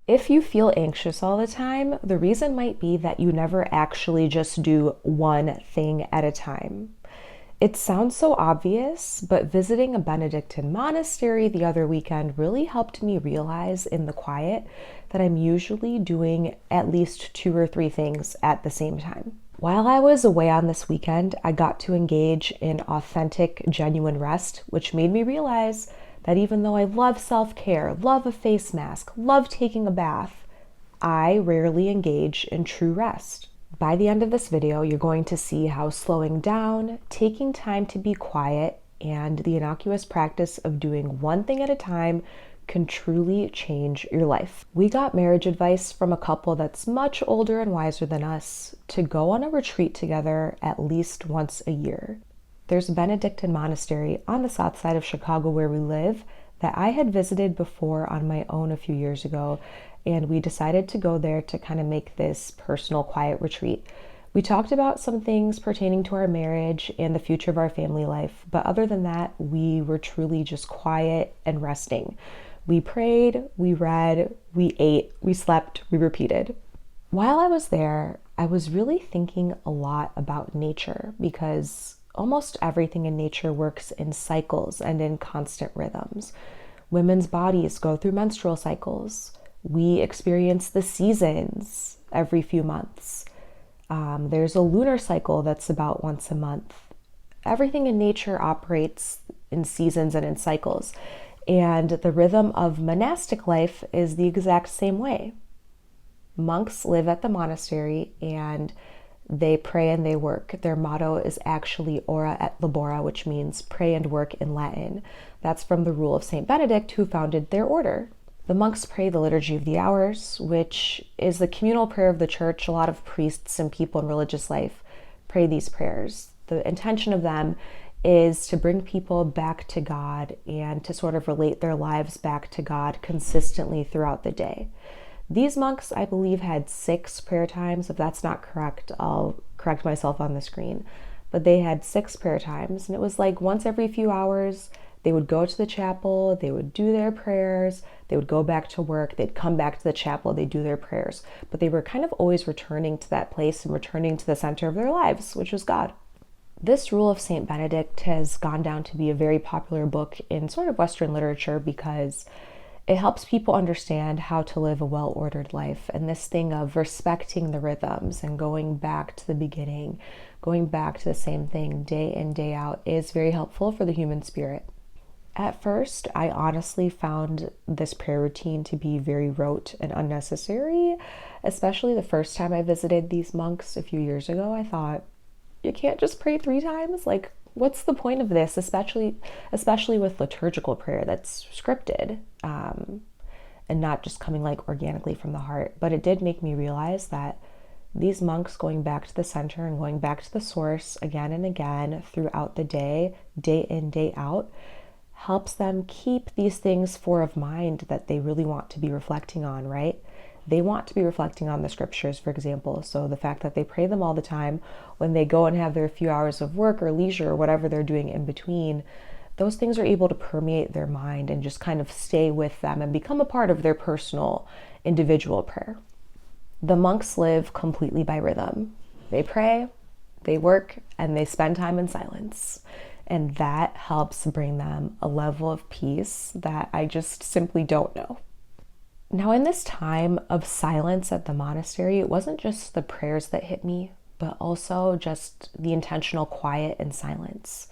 If you feel anxious all the time, the reason might be that you never actually just do one thing at a time. It sounds so obvious, but visiting a Benedictine monastery the other weekend really helped me realize in the quiet that I'm usually doing at least two or three things at the same time. While I was away on this weekend, I got to engage in authentic, genuine rest, which made me realize that even though I love self-care, love a face mask, love taking a bath, I rarely engage in true rest. By the end of this video, you're going to see how slowing down, taking time to be quiet, and the innocuous practice of doing one thing at a time can truly change your life. We got marriage advice from a couple that's much older and wiser than us to go on a retreat together at least once a year. There's a Benedictine monastery on the south side of Chicago where we live that I had visited before on my own a few years ago, and we decided to go there to kind of make this personal quiet retreat. We talked about some things pertaining to our marriage and the future of our family life, but other than that, we were truly just quiet and resting. We prayed, we read, we ate, we slept, we repeated. While I was there, I was really thinking a lot about nature because almost everything in nature works in cycles and in constant rhythms. Women's bodies go through menstrual cycles. We experience the seasons every few months. There's a lunar cycle that's about once a month. Everything in nature operates in seasons and in cycles. And the rhythm of monastic life is the exact same way. Monks live at the monastery and they pray and they work. Their motto is actually ora et labora, which means pray and work in Latin. That's from the rule of St. Benedict, who founded their order. The monks pray the Liturgy of the Hours, which is the communal prayer of the church. A lot of priests and people in religious life pray these prayers. The intention of them is to bring people back to God and to sort of relate their lives back to God consistently throughout the day. These monks, I believe, had 6 prayer times. If that's not correct, I'll correct myself on the screen. But they had 6 prayer times, and it was like once every few hours, they would go to the chapel, they would do their prayers, they would go back to work, they'd come back to the chapel, they'd do their prayers. But they were kind of always returning to that place and returning to the center of their lives, which was God. This rule of St. Benedict has gone down to be a very popular book in sort of Western literature because it helps people understand how to live a well-ordered life. And this thing of respecting the rhythms and going back to the beginning, going back to the same thing day in, day out is very helpful for the human spirit. At first, I honestly found this prayer routine to be very rote and unnecessary, especially the first time I visited these monks a few years ago. I thought, you can't just pray 3 times? Like, what's the point of this, especially with liturgical prayer that's scripted and not just coming like organically from the heart. But it did make me realize that these monks going back to the center and going back to the source again and again throughout the day, day in, day out, helps them keep these things fore of mind that they really want to be reflecting on, right? They want to be reflecting on the scriptures, for example. So the fact that they pray them all the time, when they go and have their few hours of work or leisure or whatever they're doing in between, those things are able to permeate their mind and just kind of stay with them and become a part of their personal, individual prayer. The monks live completely by rhythm. They pray, they work, and they spend time in silence. And that helps bring them a level of peace that I just simply don't know. Now, in this time of silence at the monastery, it wasn't just the prayers that hit me, but also just the intentional quiet and silence.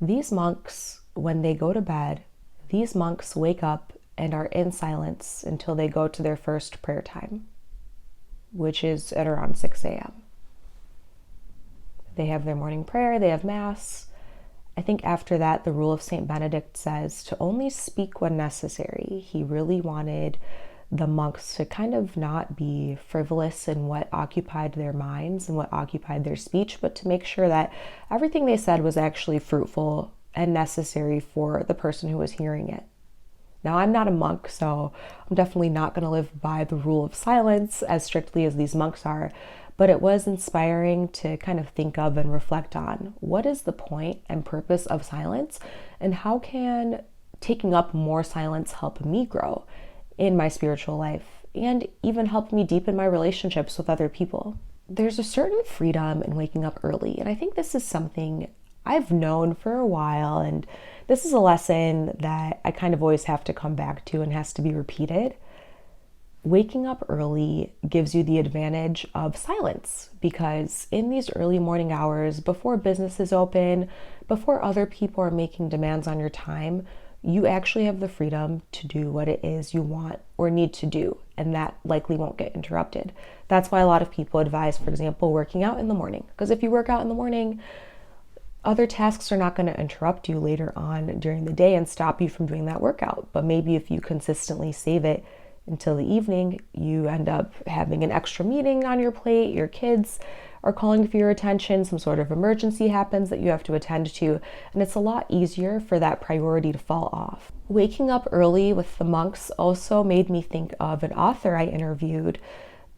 These monks, when they go to bed, these monks wake up and are in silence until they go to their first prayer time, which is at around 6 a.m. They have their morning prayer, they have Mass. I think after that, the rule of St. Benedict says to only speak when necessary. He really wanted the monks to kind of not be frivolous in what occupied their minds and what occupied their speech, but to make sure that everything they said was actually fruitful and necessary for the person who was hearing it. Now, I'm not a monk, so I'm definitely not going to live by the rule of silence as strictly as these monks are, but it was inspiring to kind of think of and reflect on what is the point and purpose of silence, and how can taking up more silence help me grow in my spiritual life and even helped me deepen my relationships with other people. There's a certain freedom in waking up early, and I think this is something I've known for a while, and this is a lesson that I kind of always have to come back to and has to be repeated. Waking up early gives you the advantage of silence, because in these early morning hours, before business is open, before other people are making demands on your time, you actually have the freedom to do what it is you want or need to do, and that likely won't get interrupted. That's why a lot of people advise, for example, working out in the morning, because if you work out in the morning, other tasks are not going to interrupt you later on during the day and stop you from doing that workout. But maybe if you consistently save it until the evening, you end up having an extra meeting on your plate, your kids are calling for your attention, some sort of emergency happens that you have to attend to, and it's a lot easier for that priority to fall off. Waking up early with the monks also made me think of an author I interviewed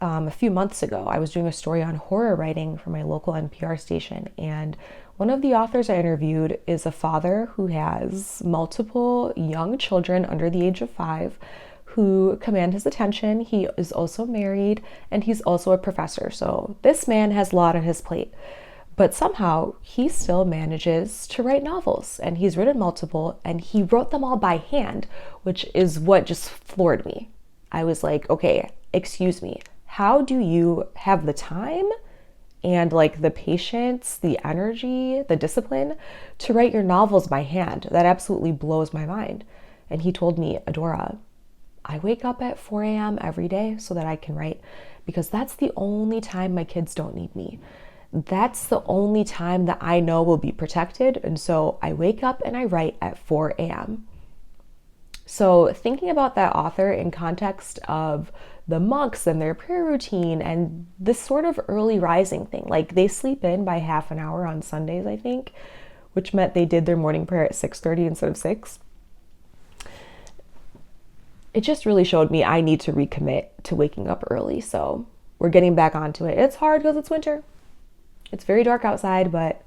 a few months ago. I was doing a story on horror writing for my local NPR station, and one of the authors I interviewed is a father who has multiple young children under the age of 5 who command his attention. He is also married, and he's also a professor. So this man has a lot on his plate, but somehow he still manages to write novels, and he's written multiple, and he wrote them all by hand, which is what just floored me. I was like, okay, excuse me, how do you have the time and like the patience, the energy, the discipline to write your novels by hand? That absolutely blows my mind. And he told me, Adora, I wake up at 4 a.m. every day so that I can write, because that's the only time my kids don't need me. That's the only time that I know will be protected. And so I wake up and I write at 4 a.m. So thinking about that author in context of the monks and their prayer routine and this sort of early rising thing, like they sleep in by half an hour on Sundays, I think, which meant they did their morning prayer at 6:30 instead of 6. It just really showed me I need to recommit to waking up early. So we're getting back onto it. It's hard because it's winter. It's very dark outside, but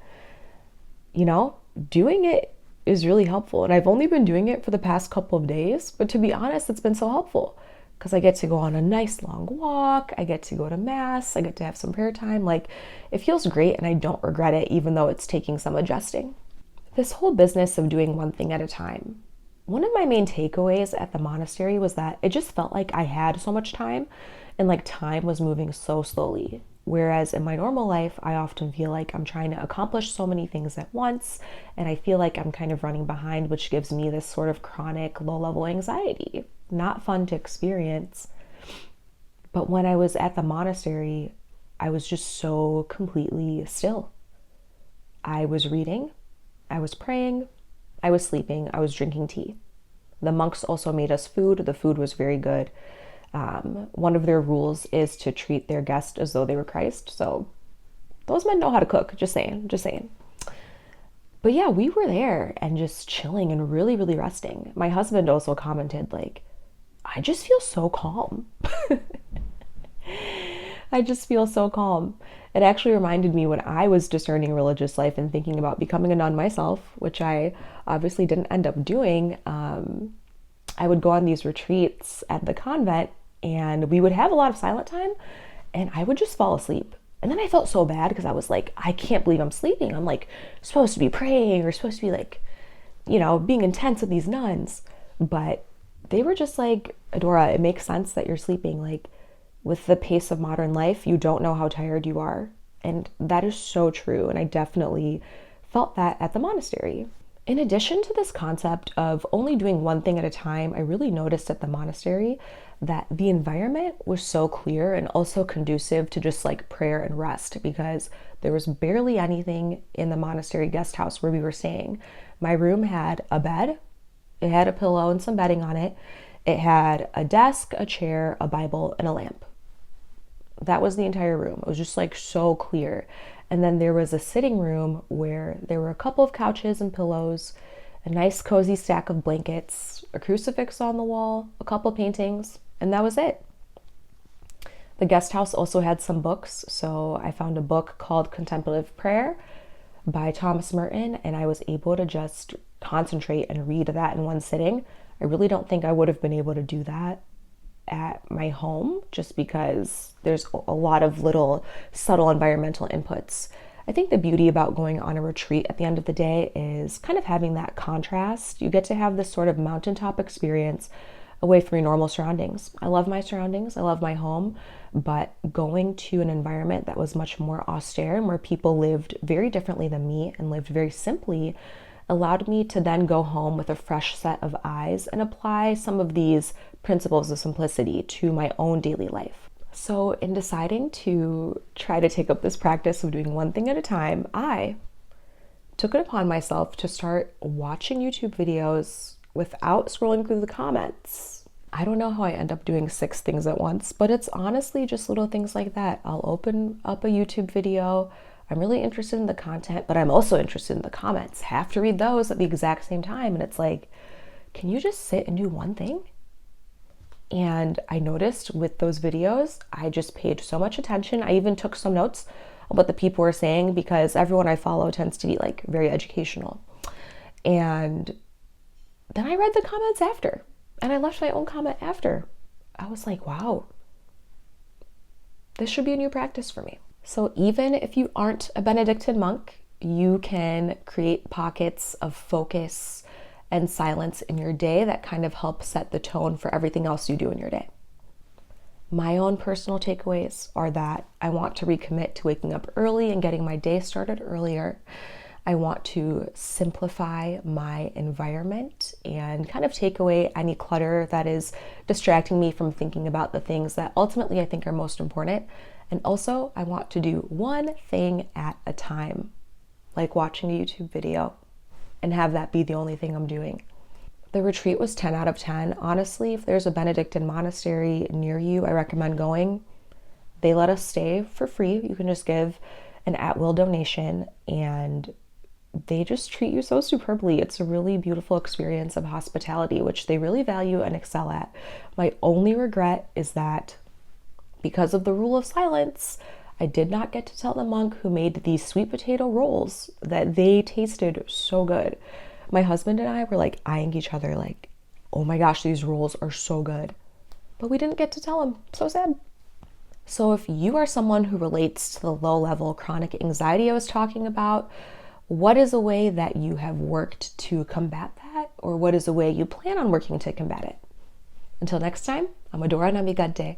doing it is really helpful. And I've only been doing it for the past couple of days, but to be honest, it's been so helpful because I get to go on a nice long walk. I get to go to mass. I get to have some prayer time. Like, it feels great, and I don't regret it, even though it's taking some adjusting. This whole business of doing one thing at a time. One of my main takeaways at the monastery was that it just felt like I had so much time, and like time was moving so slowly. Whereas in my normal life, I often feel like I'm trying to accomplish so many things at once, and I feel like I'm kind of running behind, which gives me this sort of chronic low-level anxiety. Not fun to experience. But when I was at the monastery, I was just so completely still. I was reading, I was praying, I was sleeping, I was drinking tea. The monks also made us food. The food was very good. One of their rules is to treat their guest as though they were Christ. So those men know how to cook, just saying. But yeah, we were there and just chilling and really, really resting. My husband also commented, like, I just feel so calm. I just feel so calm. It actually reminded me when I was discerning religious life and thinking about becoming a nun myself, which I obviously didn't end up doing. I would go on these retreats at the convent, and we would have a lot of silent time, and I would just fall asleep. And then I felt so bad because I was like, I can't believe I'm sleeping. I'm like supposed to be praying or supposed to be like, being intense with these nuns. But they were just like, Adora, it makes sense that you're sleeping. Like, with the pace of modern life, you don't know how tired you are. And that is so true. And I definitely felt that at the monastery. In addition to this concept of only doing one thing at a time, I really noticed at the monastery that the environment was so clear and also conducive to just like prayer and rest, because there was barely anything in the monastery guest house where we were staying. My room had a bed, it had a pillow and some bedding on it. It had a desk, a chair, a Bible, and a lamp. That was the entire room. It was just like so clear. And then there was a sitting room where there were a couple of couches and pillows, a nice cozy stack of blankets, a crucifix on the wall, a couple paintings, and that was it. The guest house also had some books. So I found a book called Contemplative Prayer by Thomas Merton, and I was able to just concentrate and read that in one sitting. I really don't think I would have been able to do that at my home just because there's a lot of little subtle environmental inputs. I think the beauty about going on a retreat at the end of the day is kind of having that contrast. You get to have this sort of mountaintop experience away from your normal surroundings. I love my surroundings, I love my home, but going to an environment that was much more austere and where people lived very differently than me and lived very simply allowed me to then go home with a fresh set of eyes and apply some of these principles of simplicity to my own daily life. So in deciding to try to take up this practice of doing one thing at a time, I took it upon myself to start watching YouTube videos without scrolling through the comments. I don't know how I end up doing 6 things at once, but it's honestly just little things like that. I'll open up a YouTube video. I'm really interested in the content, but I'm also interested in the comments. Have to read those at the exact same time. And it's like, can you just sit and do one thing? And I noticed with those videos, I just paid so much attention. I even took some notes on what the people were saying because everyone I follow tends to be like very educational. And then I read the comments after, and I left my own comment after. I was like, wow, this should be a new practice for me. So even if you aren't a Benedictine monk, you can create pockets of focus and silence in your day that kind of help set the tone for everything else you do in your day. My own personal takeaways are that I want to recommit to waking up early and getting my day started earlier. I want to simplify my environment and kind of take away any clutter that is distracting me from thinking about the things that ultimately I think are most important. And also, I want to do one thing at a time, like watching a YouTube video, and have that be the only thing I'm doing. The retreat was 10 out of 10. Honestly, if there's a Benedictine monastery near you, I recommend going. They let us stay for free. You can just give an at-will donation, and they just treat you so superbly. It's a really beautiful experience of hospitality, which they really value and excel at. My only regret is that because of the rule of silence, I did not get to tell the monk who made these sweet potato rolls that they tasted so good. My husband and I were like eyeing each other like, oh my gosh, these rolls are so good. But we didn't get to tell him. So sad. So if you are someone who relates to the low-level chronic anxiety I was talking about, what is a way that you have worked to combat that? Or what is a way you plan on working to combat it? Until next time, Amadora Namigante.